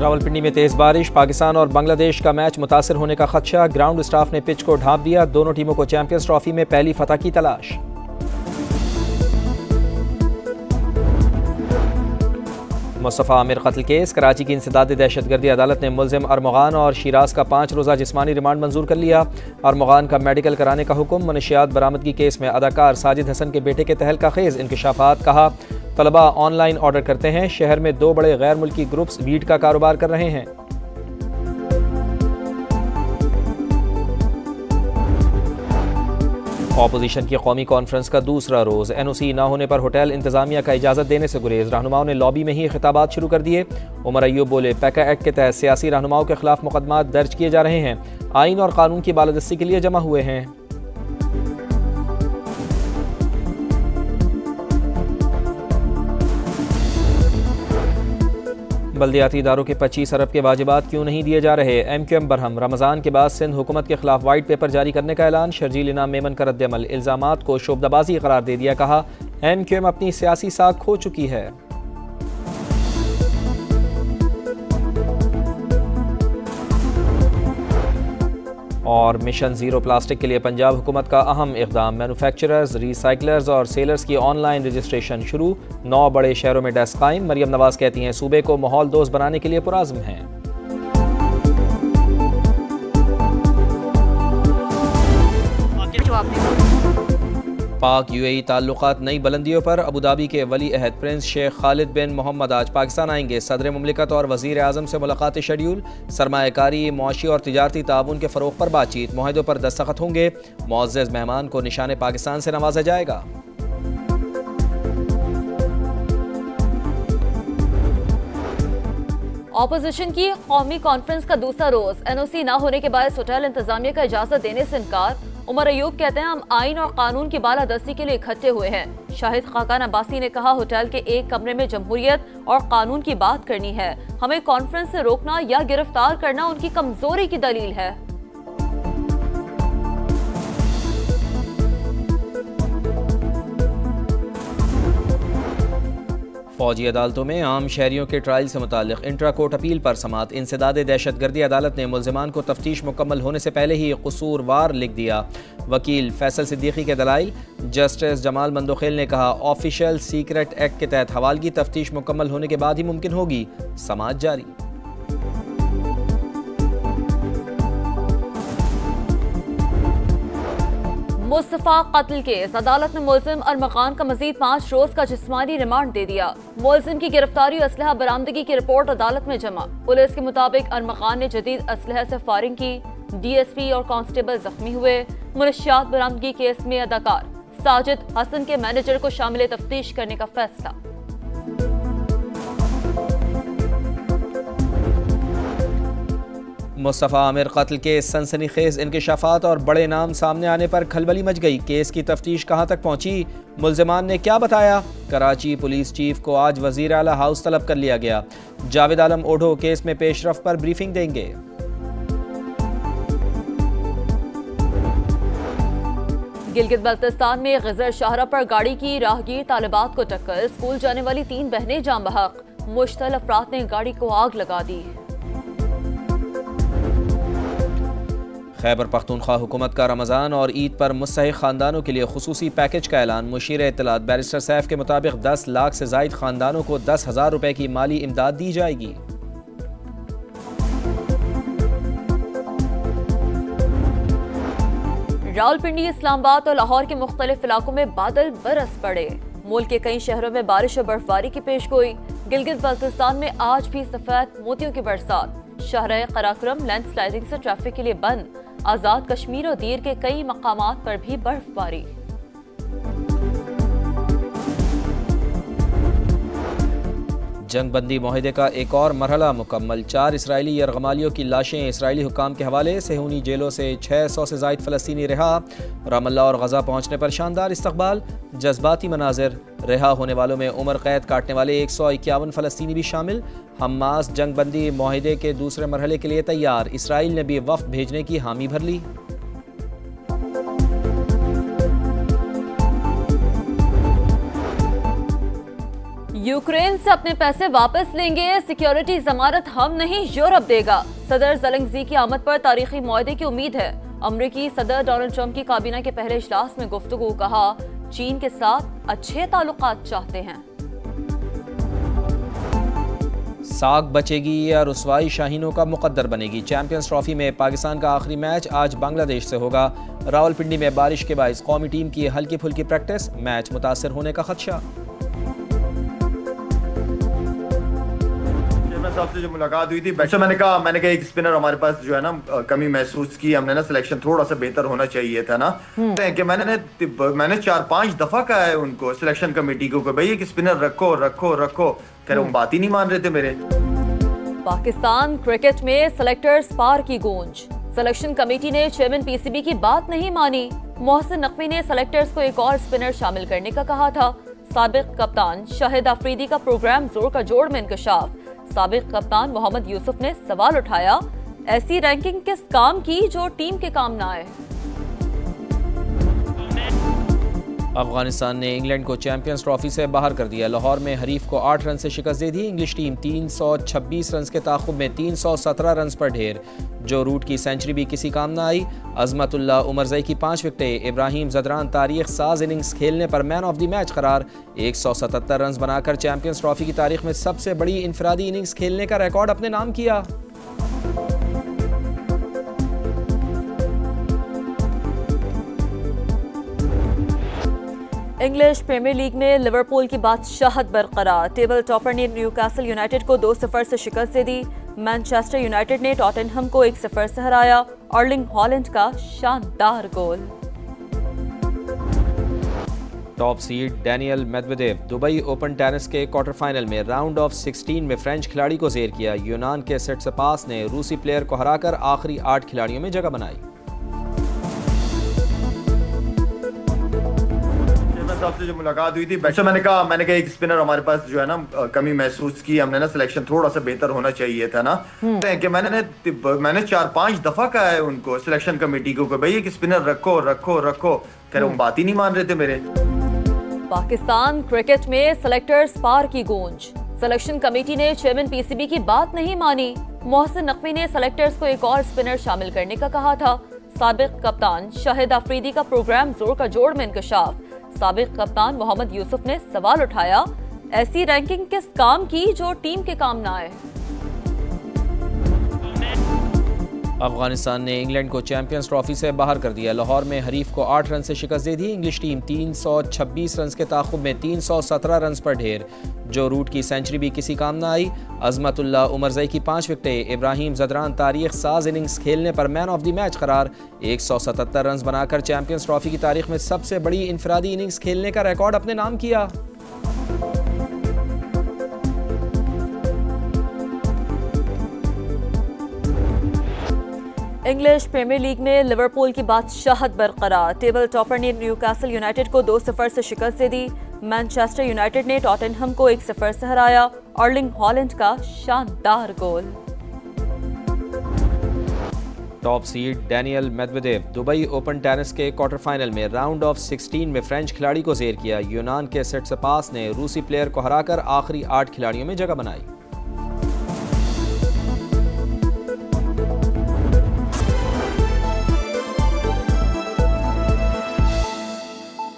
रावलपिंडी में तेज बारिश, पाकिस्तान और बांग्लादेश का मैच मुतासिर होने का खदशा। ग्राउंड स्टाफ ने पिच को ढांप दिया। दोनों टीमों को चैंपियंस ट्रॉफी में पहली फतह की तलाश। मुस्तफ़ा आमिर कत्ल केस, कराची की इंसदादी दहशतगर्दी अदालत ने मुल्जिम अरमगान और शिराज का 5 रोज़ा जिस्मानी रिमांड मंजूर कर लिया। अरमगान का मेडिकल कराने का हुक्म। मनशियात बरामदगी केस में अदाकार साजिद हसन के बेटे के तहलका खेज इंकशाफात। कहा, तलबा ऑनलाइन ऑर्डर करते हैं। शहर में 2 बड़े गैर मुल्की ग्रुप्स वीट का कारोबार कर रहे हैं। ऑपोजिशन की कौमी कॉन्फ्रेंस का दूसरा रोज। NOC न होने पर होटल इंतजामिया का इजाज़त देने से गुरेज। रहनुमाओं ने लॉबी में ही खिताबात शुरू कर दिए। उमर अय्यूब बोले, पैका एक्ट के तहत सियासी रहनुमाओं के खिलाफ मुकदमात दर्ज किए जा रहे हैं। आइन और कानून की बालादस्ती के लिए जमा हुए हैं। बल्दियाती इदारों के 25 अरब के वाजिबात क्यों नहीं दिए जा रहे? MQM बरहम। रमज़ान के बाद सिंध हुकूमत के खिलाफ वाइट पेपर जारी करने का ऐलान। शर्जील इनाम मेमन का रद्दअमल। इल्ज़ामात को शोबदाबाजी करार दे दिया। कहा, MQM अपनी सियासी साख खो चुकी है। और मिशन ज़ीरो प्लास्टिक के लिए पंजाब हुकूमत का अहम इक़दाम। मैन्युफैक्चरर्स, रीसाइक्लर्स और सेलर्स की ऑनलाइन रजिस्ट्रेशन शुरू। 9 बड़े शहरों में डेस्क कायम। मरियम नवाज कहती हैं, सूबे को माहौल दोस्त बनाने के लिए पुराज़्म हैं। पाक UAE ताल्लुकात नई बुलंदियों पर। अबूधाबी के वली अहद प्रिंस शेख खालिद बिन मोहम्मद आज पाकिस्तान आएंगे। सदर मुमलिकत और वज़ीर आज़म से मुलाकात शेड्यूल। सरमायाकारी, मुआशी और तिजारती ताउन के फ़रोग़ पर बातचीत। मुआहदों पर दस्तखत होंगे। मुअज़्ज़ज़ मेहमान को निशान पाकिस्तान से नवाजा जाएगा। ऑपोजिशन की कौमी कॉन्फ्रेंस का दूसरा रोज। NOC न होने के बाद होटल इंतजामिया का इजाजत देने से इनकार। उमर अय्यूब कहते हैं, हम आइन और कानून की बालादस्ती के लिए इकट्ठे हुए हैं। शाहिद खाकान अब्बासी ने कहा, होटल के एक कमरे में जमहूरियत और कानून की बात करनी है। हमें कॉन्फ्रेंस से रोकना या गिरफ्तार करना उनकी कमजोरी की दलील है। फौजी अदालतों में आम शहरियों के ट्रायल से मुतालिक इंट्रा कोर्ट अपील पर समात। इंसदाद दहशतगर्दी अदालत ने मुल्जिमान को तफ्तीश मुकम्मल होने से पहले ही कसूरवार लिख दिया। वकील फैसल सिद्दीकी के दलाइल। जस्टिस जमाल मंदोखेल ने कहा, ऑफिशियल सीक्रेट एक्ट के तहत हवालगी तफ्तीश मुकम्मल होने के बाद ही मुमकिन होगी। समाअत जारी। मुस्तफ़ा कत्ल केस। अदालत ने मुल्जिम अरमगान का मजीद 5 रोज का जिस्मानी रिमांड दे दिया। मुल्जिम की गिरफ्तारी और असलहा बरामदगी की रिपोर्ट अदालत में जमा। पुलिस के मुताबिक अरमगान ने जदीद असलहा से फायरिंग की। DSP और कांस्टेबल जख्मी हुए। मुनशियात बरामदगी केस में अदाकार साजिद हसन के मैनेजर को शामिल तफ्तीश करने का फैसला। मुस्तफ़ा आमिर कत्ल के सनसनीखेज इंकशाफात और बड़े नाम सामने आने पर खलबली मच गई। केस की तफ्तीश कहां तक पहुंची? मुल्जिमान ने क्या बताया? कराची पुलिस चीफ को आज वजीर आला हाउस तलब कर लिया गया। जावेद आलम ओढो केस में पेशरफ पर ब्रीफिंग देंगे। गिलगित बल्तिस्तान में गिजर शाहरा पर गाड़ी की राहगीर तालिबात को टक्कर। स्कूल जाने वाली 3 बहनें जाम बहक। मुश्तल अफराद ने गाड़ी को आग लगा दी। खैबर पख्तूनख्वा हुकूमत का रमज़ान और ईद पर मुस्तहिक ख़ानदानों के लिए खुसूसी पैकेज का ऐलान। मुशीर इत्तलात बैरिस्टर सैफ के मुताबिक 10 लाख से ज़ायद ख़ानदानों को 10,000 रुपए की माली इमदाद दी जाएगी। रावलपिंडी, इस्लामाबाद और लाहौर के मुख्तलिफ इलाकों में बादल बरस पड़े। मुल्क के कई शहरों में बारिश और बर्फबारी की पेशगोई। गिलगित बल्तिस्तान में आज भी सफेद मोतियों की बरसात। शहर कराक्रम लैंडस्लाइडिंग से ट्रैफिक के लिए बंद। आज़ाद कश्मीर और दीर के कई मकामात पर भी बर्फबारी। जंगबंदी मुआहदे का एक और मरहला मुकम्मल। 4 इसराइली यरगमालियों की लाशें इसराइली हुक्काम के हवाले। सेहूनी जेलों से 600 से ज़ायद फ़लस्तीनी रिहा। रामल्ला और गज़ा पहुँचने पर शानदार इस्तकबाल। जज्बाती मनाजिर। रिहा होने वालों में उम्र कैद काटने वाले 151 फ़लस्तीनी भी शामिल। हमास जंगबंदी मुआहदे के दूसरे मरहले के लिए तैयार। इसराइल ने भी वफ़द भेजने की हामी भर ली। यूक्रेन से अपने पैसे वापस लेंगे, सिक्योरिटी जमानत हम नहीं यूरोप देगा। सदर ज़ेलेंस्की की आमद पर तारीखी मुआहदे की उम्मीद है। अमरीकी सदर डोनाल्ड ट्रंप की काबीना के पहले इजलास में गुफ्तगू, कहा चीन के साथ अच्छे ताल्लुकात चाहते हैं। साख बचेगी या रुसवाई शाहीनों का मुकद्दर बनेगी। चैंपियंस ट्रॉफी में पाकिस्तान का आखिरी मैच आज बांग्लादेश से होगा। रावलपिंडी में बारिश के बाइस कौमी टीम की हल्की फुल्की प्रैक्टिस, मैच मुतासर होने का खदशा। साहब से जो मुलाकात हुई थी, मैंने कहा एक स्पिनर हमारे पास जो है ना कमी महसूस की, हमने ना सिलेक्शन थोड़ा सा बेहतर होना चाहिए था ना। कि मैंने 4-5 दफा कहा है उनको, सिलेक्शन कमेटी को, भाई एक स्पिनर रखो रखो रखो, कह रहे बात ही नहीं मान रहे थे मेरे। पाकिस्तान क्रिकेट में सेलेक्टर्स पार की गूंज, सिलेक्शन कमेटी ने चेयरमैन पीसीबी की बात नहीं मानी। मोहसिन नकवी ने सेलेक्टर्स को एक और स्पिनर शामिल करने का कहा था। साबिक कप्तान शाहिद अफरीदी का प्रोग्राम जोर का जोड़ में इंकशाफ। साबिक कप्तान मोहम्मद यूसुफ ने सवाल उठाया, ऐसी रैंकिंग किस काम की जो टीम के काम ना आए। अफगानिस्तान ने इंग्लैंड को चैंपियंस ट्रॉफी से बाहर कर दिया। लाहौर में हरीफ को 8 रन से शिकस्त दे दी। इंग्लिश टीम 326 रन के ताक़ुब में 317 रन पर ढेर। जो रूट की सेंचुरी भी किसी काम ना आई। अजमतुल्लाह उमरजई की 5 विकेटें। इब्राहिम जदरान तारीख साज इनिंग्स खेलने पर मैन ऑफ द मैच करार। 177 रन बनाकर चैंपियंस ट्रॉफी की तारीख में सबसे बड़ी इनफरादी इनिंग्स खेलने का रिकॉर्ड अपने नाम किया। इंग्लिश प्रीमियर लीग में लिवरपूल की बादशाहत बरकरार। टेबल टॉपर ने न्यूकासल यूनाइटेड को 2-0 से शिकस्त दे दी। मैनचेस्टर यूनाइटेड ने टॉटनहम को 1-0 से हराया। अर्लिंग हॉलैंड का शानदार goal. Top seed Daniil Medvedev Dubai open tennis के क्वार्टर फाइनल में राउंड ऑफ 16 में फ्रेंच खिलाड़ी को जेर किया। यूनान के सिट्सिपास ने रूसी प्लेयर को हराकर आखिरी 8 खिलाड़ियों में जगह बनाई। साहब से जो मुलाकात हुई थी, मैंने कहा एक स्पिनर हमारे पास जो है ना कमी महसूस की, हमने ना सिलेक्शन थोड़ा सा बेहतर होना चाहिए था ना। कि मैंने 4-5 दफा कहा है उनको, सिलेक्शन कमेटी को, भाई एक स्पिनर रखो रखो रखो, कह रहे बात ही नहीं मान रहे थे मेरे। पाकिस्तान क्रिकेट में सेलेक्टर्स पार की गूंज, सिलेक्शन कमेटी ने चेयरमैन पीसीबी की बात नहीं मानी। मोहसिन नकवी ने सेलेक्टर्स को एक और स्पिनर शामिल करने का कहा था। साबिक कप्तान शाहिद अफरीदी का प्रोग्राम जोर का जोड़ में इंकशाफ। साबिक कप्तान मोहम्मद यूसुफ ने सवाल उठाया, ऐसी रैंकिंग किस काम की जो टीम के काम ना आए। अफगानिस्तान ने इंग्लैंड को चैंपियंस ट्रॉफी से बाहर कर दिया। लाहौर में हरीफ को 8 रन से शिकस्त दे दी। इंग्लिश टीम 326 रन के ताक़ुब में 317 रन पर ढेर। जो रूट की सेंचुरी भी किसी काम ना आई। अजमतुल्लाह उमरजई की 5 विकेटें। इब्राहिम जदरान तारीख साज इनिंग्स खेलने पर मैन ऑफ द मैच करार। 177 रन बनाकर चैंपियंस ट्रॉफी की तारीख में सबसे बड़ी इनफरादी इनिंग्स खेलने का रिकॉर्ड अपने नाम किया। इंग्लिश प्रीमियर लीग में लिवरपूल की बादशाहत बरकरार। टेबल टॉपर ने न्यूकासल यूनाइटेड को 2-0 से शिकस्त दे दी। मैनचेस्टर यूनाइटेड ने टॉटनहम को 1-0 से हराया। अर्लिंग हॉलैंड का शानदार goal. Top seed Daniil Medvedev Dubai open tennis के क्वार्टर फाइनल में राउंड ऑफ 16 में फ्रेंच खिलाड़ी को जेर किया। यूनान के सिट्सिपास ने रूसी प्लेयर को हराकर आखिरी 8 खिलाड़ियों में जगह बनाई।